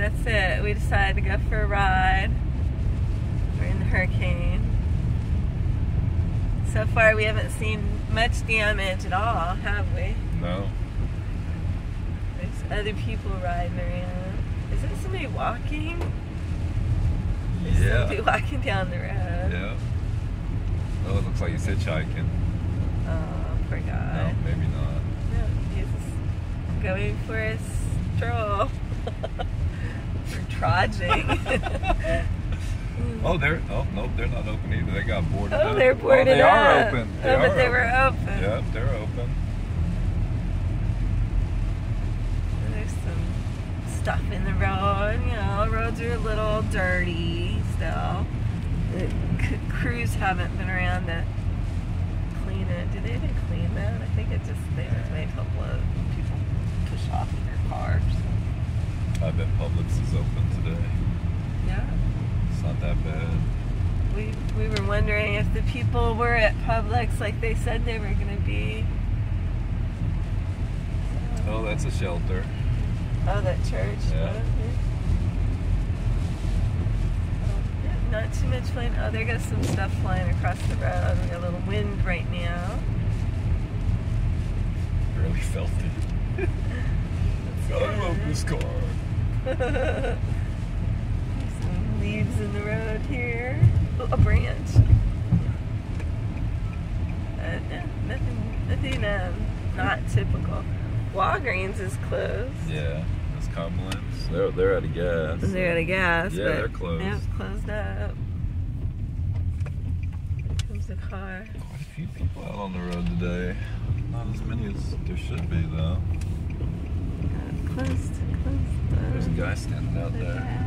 that's it. We decided to go for a ride. We're in the hurricane. So far, we haven't seen much damage at all, have we? No. There's other people riding around. Is it somebody walking? There's Yeah. somebody walking down the road. Yeah. Oh, it looks like he's hitchhiking. Oh, poor guy. No, maybe not. No, he's going for a stroll. Or trudging. Oh, nope, they're not open either. They got boarded up. Oh, they're boarded they up. are open. But they were open. Yep, they're open. There's some stuff in the road. You know, roads are a little dirty still. The crews haven't been around to clean it. Do they even clean that? I think they just wait till people push off in their cars. I bet Publix is open today. Yeah. It's not that bad. We were wondering if the people were at Publix like they said they were going to be. Oh, that's a shelter. Oh, that church. Yeah. Oh, not too much flying. Oh, there goes some stuff flying across the road. We got a little wind right now. Really felt it. I love this car. Some leaves in the road here. Oh, a branch. Nothing not typical. Walgreens is closed. Yeah, it's Cumberland's. They're out of gas. They're out of gas. Yeah, but they're closed. They're closed up. Here comes the car. Quite a few people out on the road today. Not as many as there should be, though. Closed. There's a guy standing out there.